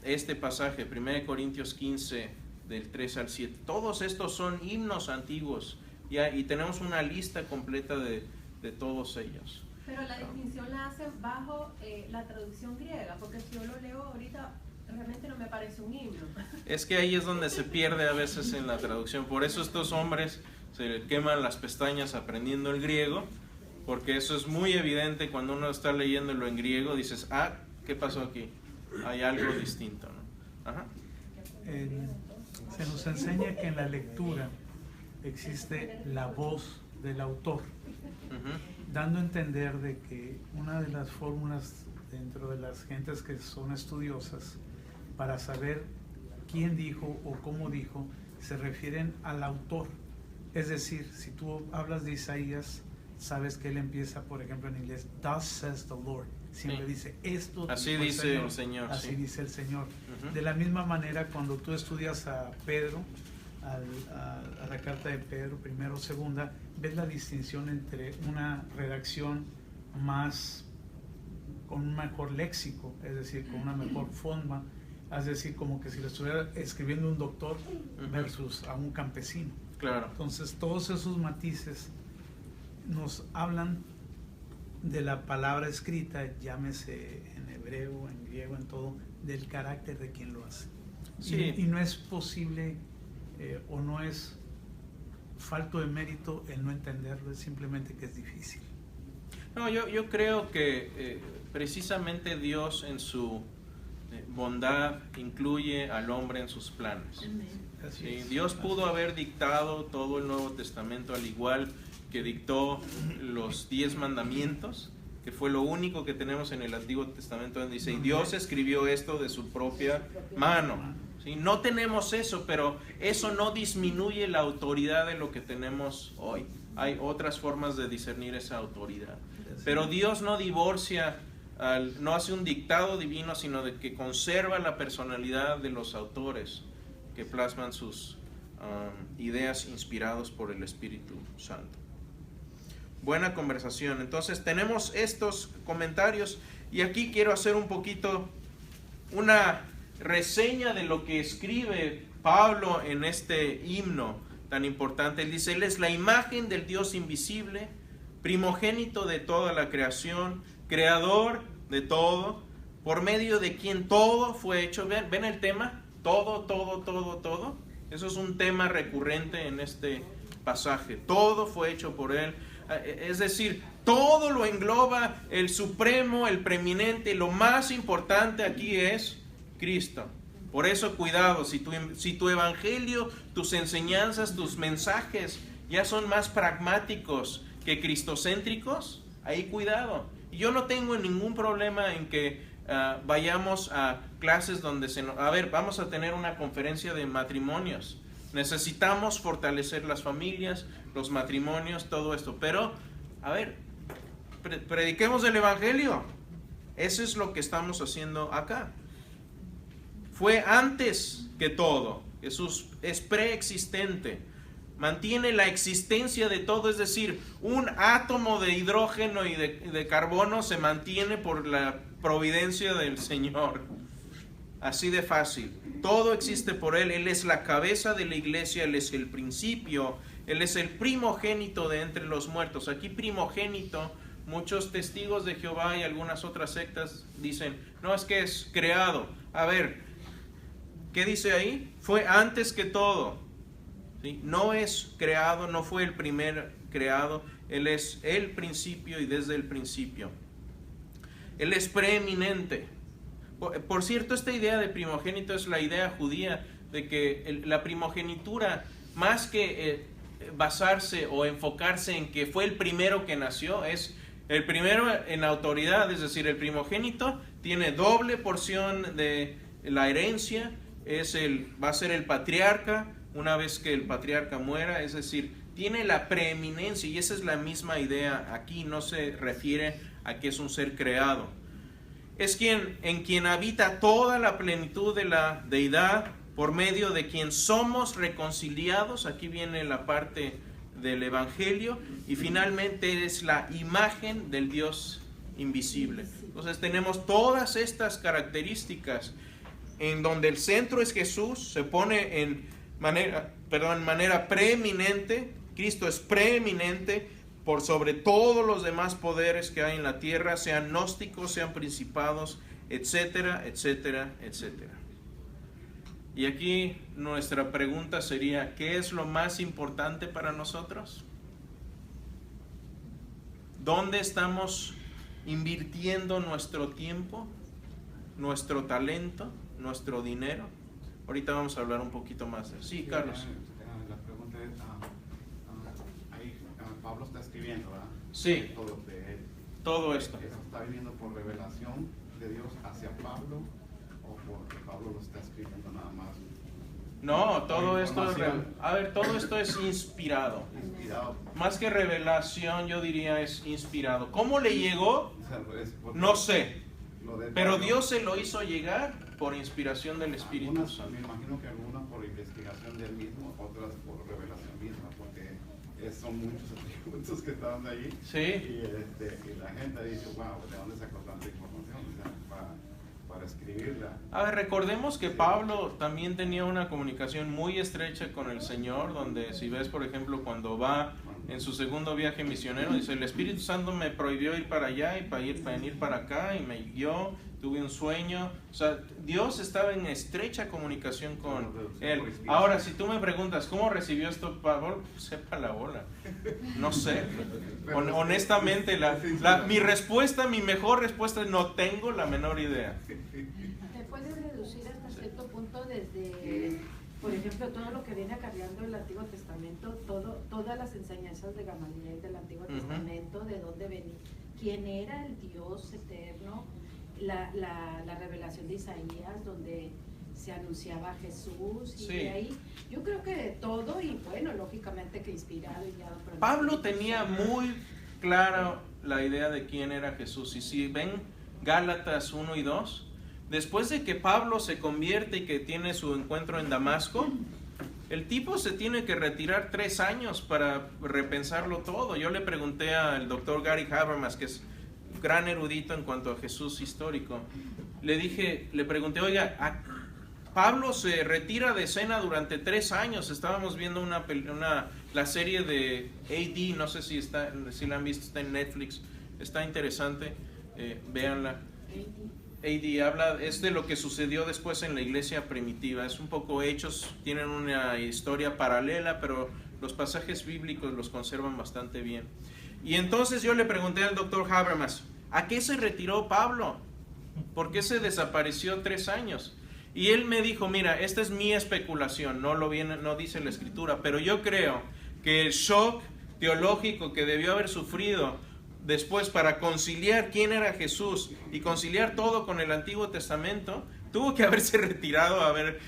este pasaje, 1 Corintios 15, del 3 al 7, todos estos son himnos antiguos, ¿ya? Y tenemos una lista completa de todos ellos. Pero la distinción la hacen bajo la traducción griega, porque si yo lo leo ahorita, realmente no me parece un himno. Es que ahí es donde se pierde a veces en la traducción, por eso estos hombres se queman las pestañas aprendiendo el griego, porque eso es muy evidente cuando uno está leyéndolo en griego, dices, ¿qué pasó aquí? Hay algo distinto, ¿no? Ajá. Se nos enseña que en la lectura existe la voz del autor, dando a entender de que una de las fórmulas dentro de las gentes que son estudiosas para saber quién dijo o cómo dijo, se refieren al autor. Es decir, si tú hablas de Isaías, sabes que él empieza, por ejemplo, en inglés, Thus says the Lord. Siempre dice, esto así dice el Señor. Así sí. dice el Señor. De la misma manera, cuando tú estudias a Pedro, a la carta de Pedro, primero o segunda, ves la distinción entre una redacción más, con un mejor léxico, es decir, con una mejor forma, es decir, como que si lo estuviera escribiendo un doctor versus a un campesino. Claro. Entonces, todos esos matices nos hablan de la palabra escrita, llámese en hebreo, en griego, en todo, del carácter de quien lo hace. Sí. Y no es posible o no es falto de mérito el no entenderlo, es simplemente que es difícil. No, yo creo que precisamente Dios en su bondad incluye al hombre en sus planes. Sí, Dios pudo haber dictado todo el Nuevo Testamento al igual que dictó los 10 mandamientos, que fue lo único que tenemos en el Antiguo Testamento, donde dice, y Dios escribió esto de su propia mano. ¿Sí? No tenemos eso, pero eso no disminuye la autoridad de lo que tenemos hoy. Hay otras formas de discernir esa autoridad. Pero Dios no divorcia, no hace un dictado divino, sino de que conserva la personalidad de los autores que plasman sus ideas inspirados por el Espíritu Santo. Buena conversación. Entonces tenemos estos comentarios y aquí quiero hacer un poquito una reseña de lo que escribe Pablo en este himno tan importante. Él dice, Él es la imagen del Dios invisible, primogénito de toda la creación, creador de todo, por medio de quien todo fue hecho. ¿Ven el tema? Todo. Eso es un tema recurrente en este pasaje. Todo fue hecho por Él. Es decir, todo lo engloba el supremo, el preeminente, lo más importante aquí es Cristo. Por eso cuidado, si tu evangelio, tus enseñanzas, tus mensajes ya son más pragmáticos que cristocéntricos, ahí cuidado. Y yo no tengo ningún problema en que vayamos a clases donde vamos a tener una conferencia de matrimonios. Necesitamos fortalecer las familias, los matrimonios, todo esto. Pero, prediquemos el evangelio. Eso es lo que estamos haciendo acá. Fue antes que todo. Jesús es preexistente. Mantiene la existencia de todo, es decir, un átomo de hidrógeno y de carbono se mantiene por la providencia del Señor. Así de fácil. Todo existe por Él. Él es la cabeza de la iglesia, Él es el principio, Él es el primogénito de entre los muertos. Aquí primogénito, muchos testigos de Jehová y algunas otras sectas dicen, no, es que es creado. A ver, ¿qué dice ahí? Fue antes que todo. ¿Sí? No es creado, no fue el primer creado. Él es el principio y desde el principio. Él es preeminente. Por cierto, esta idea de primogénito es la idea judía de que la primogenitura, más que basarse o enfocarse en que fue el primero que nació, es el primero en autoridad, es decir, el primogénito tiene doble porción de la herencia, va a ser el patriarca una vez que el patriarca muera, es decir, tiene la preeminencia, y esa es la misma idea aquí, no se refiere a que es un ser creado. Es en quien habita toda la plenitud de la deidad, por medio de quien somos reconciliados. Aquí viene la parte del Evangelio, y finalmente es la imagen del Dios invisible. Entonces tenemos todas estas características en donde el centro es Jesús, se pone en manera preeminente. Cristo es preeminente por sobre todos los demás poderes que hay en la tierra, sean gnósticos, sean principados, etcétera, etcétera, etcétera. Y aquí nuestra pregunta sería, ¿qué es lo más importante para nosotros? ¿Dónde estamos invirtiendo nuestro tiempo, nuestro talento, nuestro dinero? Ahorita vamos a hablar un poquito más de eso. Sí, Carlos. La pregunta es, ahí Pablo está escribiendo, ¿verdad? Sí. Todo de él. Todo esto. ¿Eso está viniendo por revelación de Dios hacia Pablo o porque Pablo lo está escribiendo nada más? No, todo esto es inspirado. Inspirado. Más que revelación, yo diría es inspirado. ¿Cómo le llegó? No sé. Pero Dios se lo hizo llegar por inspiración del Espíritu Santo. Me imagino que algunas por investigación de él mismo, otras por revelación misma, porque son muchos atributos que estaban ahí. Sí. Y la gente dice, wow, ¿de dónde sacó tanta información? O sea, para escribirla. A ver, recordemos que Pablo también tenía una comunicación muy estrecha con el Señor, donde si ves, por ejemplo, cuando va en su segundo viaje misionero, dice, el Espíritu Santo me prohibió ir para allá y venir para acá, y me guió, tuve un sueño. O sea, Dios estaba en estrecha comunicación con él. Ahora, si tú me preguntas, ¿cómo recibió esto Pablo? Sepa la bola. No sé. Honestamente, mi mejor respuesta es no tengo la menor idea. ¿Te puedes reducir hasta cierto punto desde, por ejemplo, todo lo que viene acarreando el Antiguo Testamento, todas las enseñanzas de Gamaliel del Antiguo Testamento, de dónde venía, quién era el Dios eterno, la revelación de Isaías, donde se anunciaba a Jesús, y de ahí, yo creo que de todo, y bueno, lógicamente que inspirado y guiado por el Pablo tenía muy clara la idea de quién era Jesús, y si ven Gálatas 1 y 2, después de que Pablo se convierte y que tiene su encuentro en Damasco, el tipo se tiene que retirar 3 años para repensarlo todo. Yo le pregunté al doctor Gary Habermas, que es un gran erudito en cuanto a Jesús histórico, le pregunté, oiga, Pablo se retira de escena durante 3 años. Estábamos viendo la serie de AD, no sé si la han visto, está en Netflix, está interesante, véanla. AD es de lo que sucedió después en la iglesia primitiva, es un poco hechos, tienen una historia paralela, pero los pasajes bíblicos los conservan bastante bien. Y entonces yo le pregunté al doctor Habermas, ¿a qué se retiró Pablo? ¿Por qué se desapareció 3 años? Y él me dijo, mira, esta es mi especulación, no dice la escritura, pero yo creo que el shock teológico que debió haber sufrido después para conciliar quién era Jesús y conciliar todo con el Antiguo Testamento, tuvo que haberse retirado. A ver,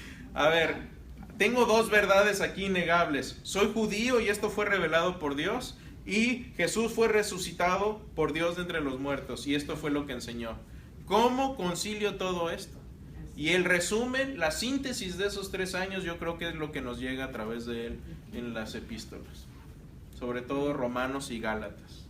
tengo 2 verdades aquí innegables. Soy judío y esto fue revelado por Dios, y Jesús fue resucitado por Dios de entre los muertos, y esto fue lo que enseñó. ¿Cómo concilio todo esto? Y el resumen, la síntesis de esos 3 años, yo creo que es lo que nos llega a través de él en las epístolas, sobre todo Romanos y Gálatas.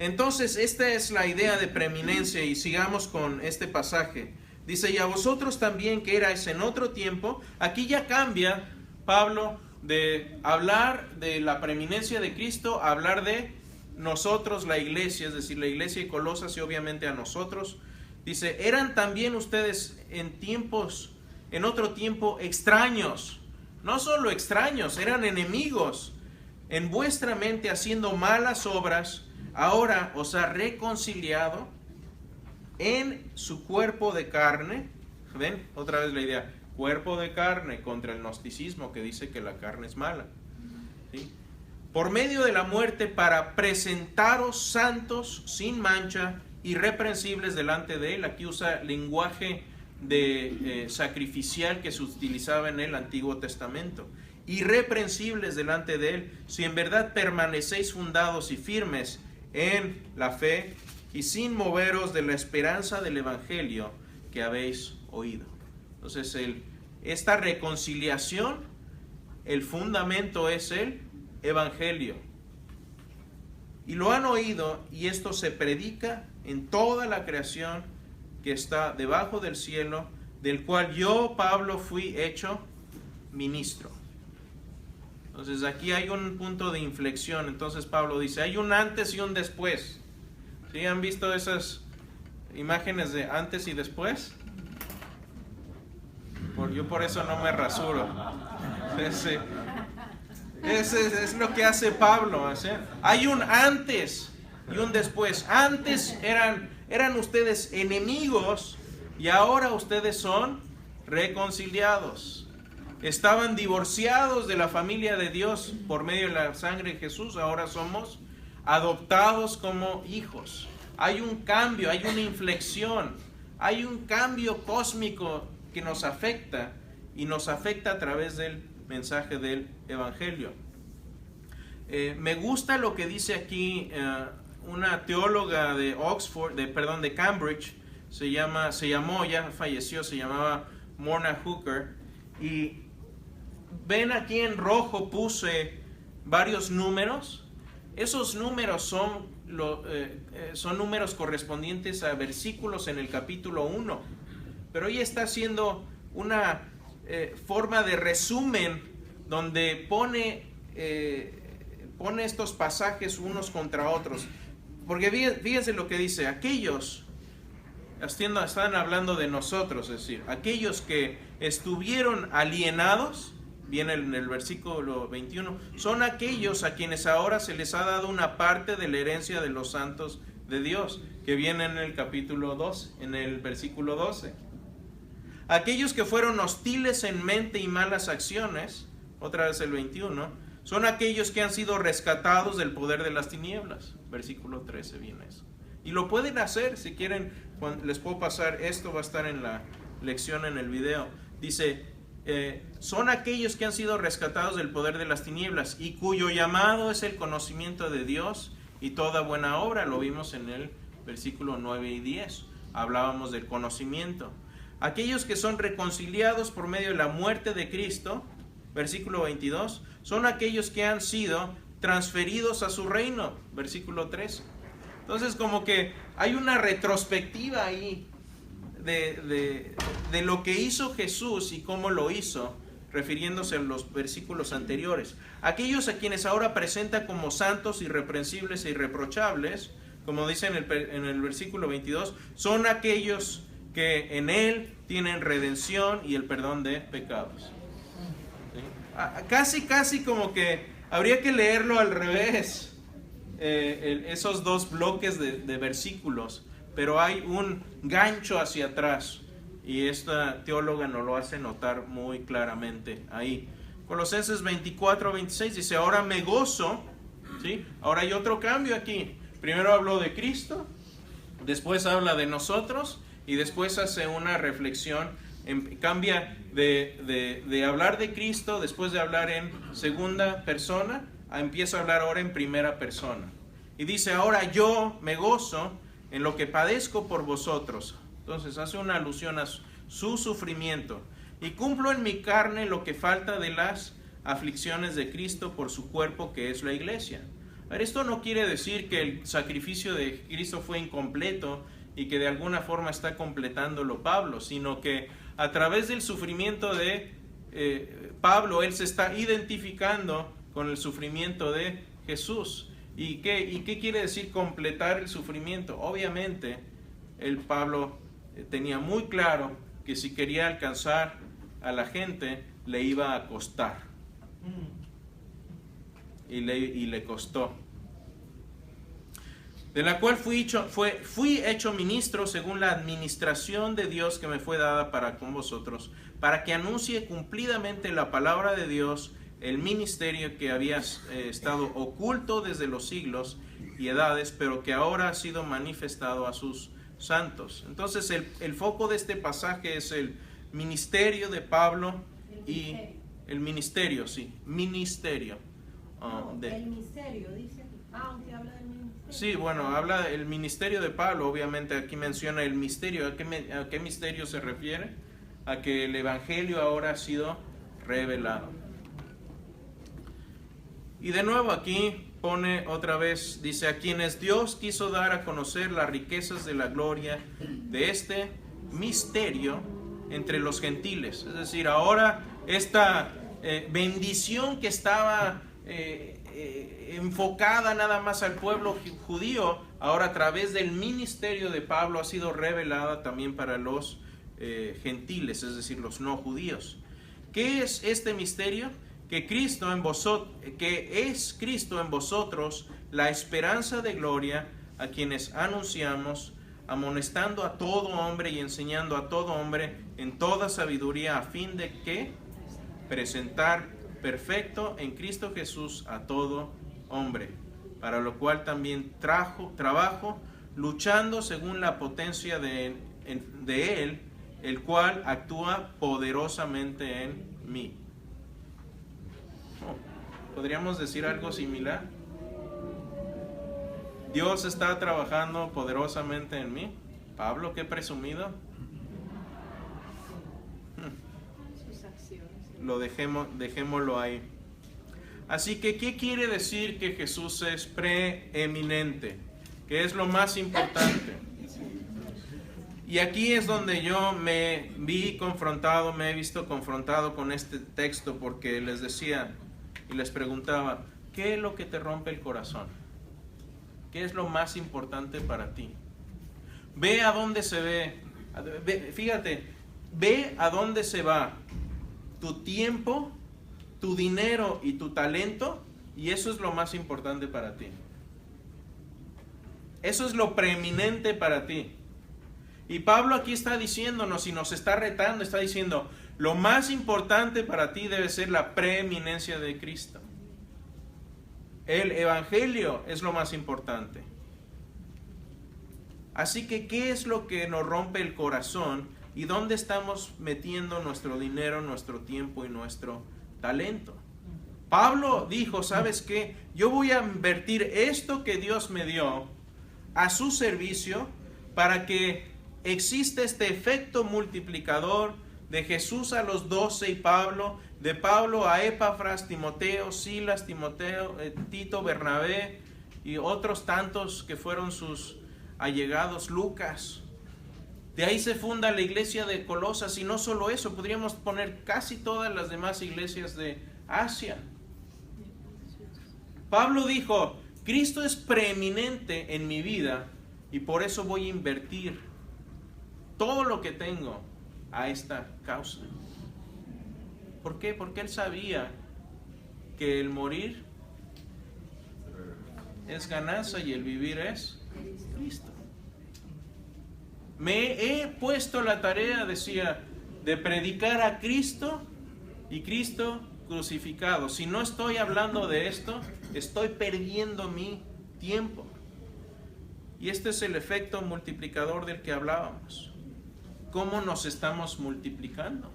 Entonces, esta es la idea de preeminencia y sigamos con este pasaje. Dice, y a vosotros también que erais en otro tiempo. Aquí ya cambia Pablo de hablar de la preeminencia de Cristo a hablar de nosotros, la iglesia, es decir, la iglesia de Colosas y obviamente a nosotros. Dice, eran también ustedes en otro tiempo extraños. No solo extraños, eran enemigos en vuestra mente haciendo malas obras. Ahora os ha reconciliado en su cuerpo de carne. ¿Ven? Otra vez la idea. Cuerpo de carne contra el gnosticismo que dice que la carne es mala. ¿Sí? Por medio de la muerte para presentaros santos, sin mancha, irreprensibles delante de él. Aquí usa lenguaje sacrificial que se utilizaba en el Antiguo Testamento. Irreprensibles delante de él, si en verdad permanecéis fundados y firmes en la fe y sin moveros de la esperanza del Evangelio que habéis oído. Entonces, esta reconciliación, el fundamento es el Evangelio. Y lo han oído, y esto se predica en toda la creación que está debajo del cielo, del cual yo, Pablo, fui hecho ministro. Entonces aquí hay un punto de inflexión. Entonces Pablo dice, hay un antes y un después. ¿Sí? ¿Han visto esas imágenes de antes y después? Yo por eso no me rasuro. Ese es lo que hace Pablo. ¿Sí? Hay un antes y un después. Antes eran ustedes enemigos y ahora ustedes son reconciliados. Estaban divorciados de la familia de Dios por medio de la sangre de Jesús. Ahora somos adoptados como hijos. Hay un cambio, hay una inflexión, hay un cambio cósmico que nos afecta y nos afecta a través del mensaje del Evangelio. Me gusta lo que dice aquí una teóloga de de Cambridge, se llamó, ya falleció, se llamaba Morna Hooker, y ven aquí en rojo puse varios números. Esos números son números correspondientes a versículos en el capítulo 1, pero ella está haciendo una forma de resumen donde pone estos pasajes unos contra otros. Porque fíjense lo que dice, aquellos, están hablando de nosotros, es decir, aquellos que estuvieron alienados, viene en el versículo 21, son aquellos a quienes ahora se les ha dado una parte de la herencia de los santos de Dios, que viene en el capítulo 2, en el versículo 12. Aquellos que fueron hostiles en mente y malas acciones, otra vez el 21, son aquellos que han sido rescatados del poder de las tinieblas. Versículo 13 viene eso. Y lo pueden hacer, si quieren, les puedo pasar, esto va a estar en la lección en el video. Dice, son aquellos que han sido rescatados del poder de las tinieblas y cuyo llamado es el conocimiento de Dios y toda buena obra. Lo vimos en el versículo 9 y 10. Hablábamos del conocimiento. Aquellos que son reconciliados por medio de la muerte de Cristo, versículo 22, son aquellos que han sido transferidos a su reino, versículo 13. Entonces, como que hay una retrospectiva ahí de lo que hizo Jesús y cómo lo hizo, refiriéndose a los versículos anteriores. Aquellos a quienes ahora presenta como santos, irreprensibles e irreprochables, como dice en el versículo 22, son aquellos que en Él tienen redención y el perdón de pecados. ¿Sí? Casi como que habría que leerlo al revés, esos dos bloques de versículos, pero hay un gancho hacia atrás y esta teóloga nos lo hace notar muy claramente ahí. Colosenses 24-26 dice, ahora me gozo, ¿sí? Ahora hay otro cambio aquí. Primero habló de Cristo, después habla de nosotros y después hace una reflexión, cambia de hablar de Cristo, después de hablar en segunda persona, empieza a hablar ahora en primera persona. Y dice, ahora yo me gozo en lo que padezco por vosotros. Entonces hace una alusión a su sufrimiento. Y cumplo en mi carne lo que falta de las aflicciones de Cristo por su cuerpo, que es la iglesia, Pero esto no quiere decir que el sacrificio de Cristo fue incompleto y que de alguna forma está completándolo Pablo, sino que a través del sufrimiento de Pablo, él se está identificando con el sufrimiento de Jesús. ¿Y qué quiere decir completar el sufrimiento? Obviamente, Pablo tenía muy claro que si quería alcanzar a la gente, le iba a costar. Y le costó. De la cual fui hecho ministro según la administración de Dios que me fue dada para con vosotros, para que anuncie cumplidamente la palabra de Dios, el ministerio que había estado oculto desde los siglos y edades, pero que ahora ha sido manifestado a sus santos. Entonces el foco de este pasaje es el ministerio de Pablo y el ministerio, sí, ministerio. El misterio, dice. Aunque habla del ministerio. Sí, bueno, habla del ministerio de Pablo, obviamente aquí menciona el misterio. ¿A qué misterio se refiere? A que el evangelio ahora ha sido revelado. Y de nuevo aquí pone otra vez, dice, a quienes Dios quiso dar a conocer las riquezas de la gloria de este misterio entre los gentiles. Es decir, ahora esta bendición que estaba enfocada nada más al pueblo judío, ahora a través del ministerio de Pablo ha sido revelada también para los gentiles, es decir, los no judíos. ¿Qué es este misterio? Que es Cristo en vosotros la esperanza de gloria, a quienes anunciamos, amonestando a todo hombre y enseñando a todo hombre en toda sabiduría, a fin de que presentar perfecto en Cristo Jesús a todo hombre, para lo cual también trabajo, luchando según la potencia de Él, el cual actúa poderosamente en mí. ¿Podríamos decir algo similar? Dios está trabajando poderosamente en mí. Pablo, qué presumido. Sus acciones. Dejémoslo ahí. Así que, ¿qué quiere decir que Jesús es preeminente? ¿Qué es lo más importante? Y aquí es donde yo me he visto confrontado con este texto, porque les decía y les preguntaba, ¿qué es lo que te rompe el corazón? ¿Qué es lo más importante para ti? Ve a dónde se fíjate, ve a dónde se va tu tiempo, tu dinero y tu talento, y eso es lo más importante para ti. Eso es lo preeminente para ti. Y Pablo aquí está diciéndonos y nos está retando, está diciendo, lo más importante para ti debe ser la preeminencia de Cristo. El evangelio es lo más importante. Así que, ¿qué es lo que nos rompe el corazón y dónde estamos metiendo nuestro dinero, nuestro tiempo y nuestro talento? Pablo dijo, ¿sabes qué? Yo voy a invertir esto que Dios me dio a su servicio para que exista este efecto multiplicador de Jesús a los 12 y Pablo, de Pablo a Epafras, Timoteo, Silas, Tito, Bernabé y otros tantos que fueron sus allegados, Lucas. De ahí se funda la iglesia de Colosas, y no solo eso, podríamos poner casi todas las demás iglesias de Asia. Pablo dijo, Cristo es preeminente en mi vida y por eso voy a invertir todo lo que tengo a esta causa. ¿Por qué? Porque él sabía que el morir es ganancia y el vivir es Cristo. Me he puesto la tarea, decía, de predicar a Cristo y Cristo crucificado. Si no estoy hablando de esto, estoy perdiendo mi tiempo. Y este es el efecto multiplicador del que hablábamos. ¿Cómo nos estamos multiplicando?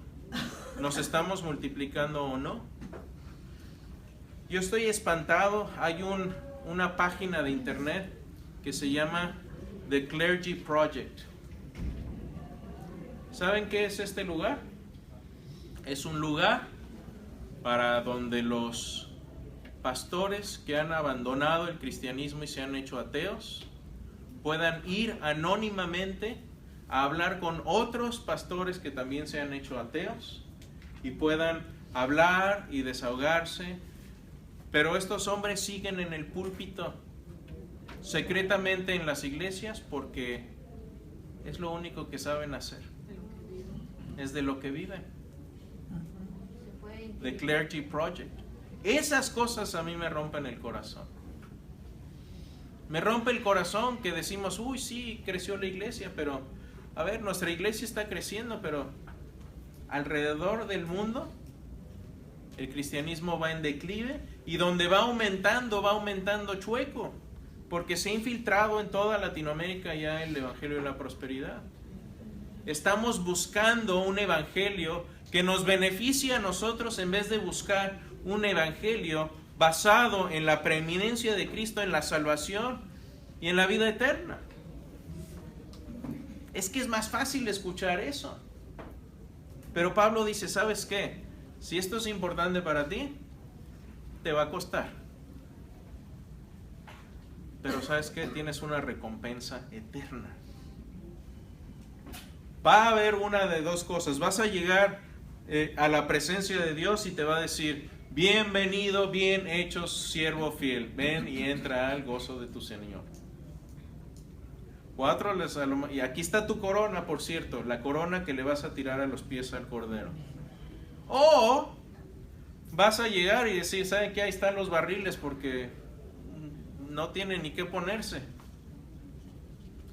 ¿Nos estamos multiplicando o no? Yo estoy espantado. Hay una página de internet que se llama The Clergy Project. ¿Saben qué es este lugar? Es un lugar para donde los pastores que han abandonado el cristianismo y se han hecho ateos puedan ir anónimamente a hablar con otros pastores que también se han hecho ateos y puedan hablar y desahogarse, pero estos hombres siguen en el púlpito secretamente en las iglesias porque es lo único que saben hacer, es de lo que viven. The Clergy Project. Esas cosas a mí me rompen el corazón. Me rompe el corazón que decimos, uy, sí, creció la iglesia, pero, a ver, nuestra iglesia está creciendo, pero alrededor del mundo el cristianismo va en declive y donde va aumentando chueco, porque se ha infiltrado en toda Latinoamérica ya el evangelio de la prosperidad. Estamos buscando un evangelio que nos beneficie a nosotros en vez de buscar un evangelio basado en la preeminencia de Cristo, en la salvación y en la vida eterna. Es que es más fácil escuchar eso. Pero Pablo dice, ¿sabes qué? Si esto es importante para ti, te va a costar. Pero ¿sabes qué? Tienes una recompensa eterna. Va a haber una de dos cosas. Vas a llegar a la presencia de Dios y te va a decir, bienvenido, bien hecho, siervo fiel. Ven y entra al gozo de tu Señor. 4, y aquí está tu corona, por cierto, la corona que le vas a tirar a los pies al Cordero. O vas a llegar y decir, ¿saben qué? Ahí están los barriles porque no tienen ni qué ponerse.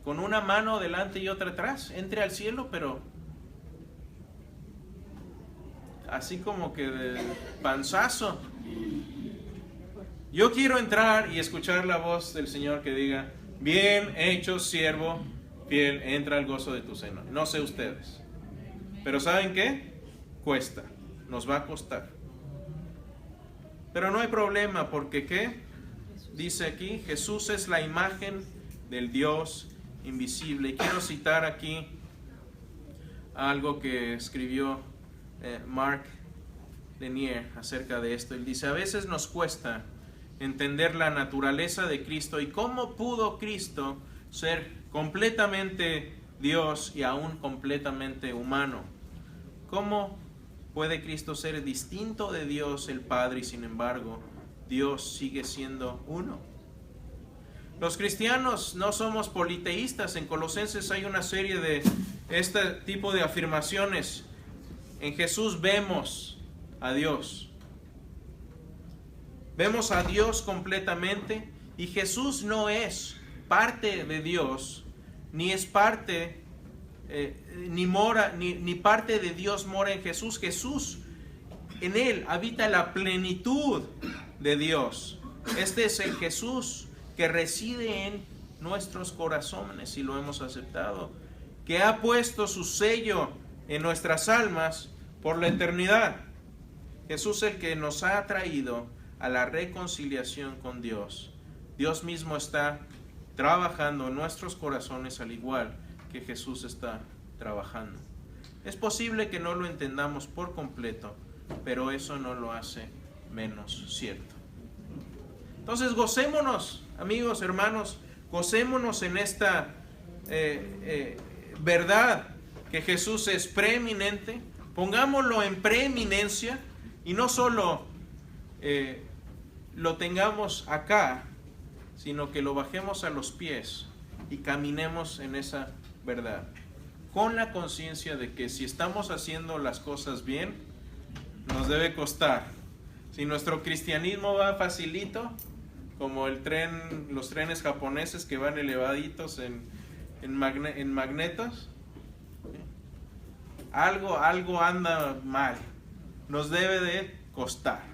Con una mano delante y otra atrás. Entre al cielo, pero así como que de panzazo. Yo quiero entrar y escuchar la voz del Señor que diga, bien hecho, siervo fiel, entra al gozo de tu seno. No sé ustedes, pero ¿saben qué? Cuesta, nos va a costar. Pero no hay problema, porque ¿qué? Dice aquí, Jesús es la imagen del Dios invisible. Y quiero citar aquí algo que escribió Mark Lanier acerca de esto. Él dice, a veces nos cuesta entender la naturaleza de Cristo y cómo pudo Cristo ser completamente Dios y aún completamente humano. ¿Cómo puede Cristo ser distinto de Dios el Padre y sin embargo Dios sigue siendo uno? Los cristianos no somos politeístas. En Colosenses hay una serie de este tipo de afirmaciones. En Jesús vemos a Dios. Vemos a Dios completamente y Jesús no es parte de Dios, ni es parte, ni parte de Dios mora en Jesús. Jesús, en Él habita la plenitud de Dios. Este es el Jesús que reside en nuestros corazones y lo hemos aceptado, que ha puesto su sello en nuestras almas por la eternidad. Jesús es el que nos ha traído a la reconciliación con Dios. Dios mismo está trabajando en nuestros corazones al igual que Jesús está trabajando. Es posible que no lo entendamos por completo, pero eso no lo hace menos cierto. Entonces gocémonos, amigos, hermanos, gocémonos en esta verdad que Jesús es preeminente. Pongámoslo en preeminencia y no solo lo tengamos acá, sino que lo bajemos a los pies y caminemos en esa verdad, con la conciencia de que si estamos haciendo las cosas bien, nos debe costar. Si nuestro cristianismo va facilito, como los trenes japoneses que van elevaditos en magnetos, algo anda mal, nos debe de costar.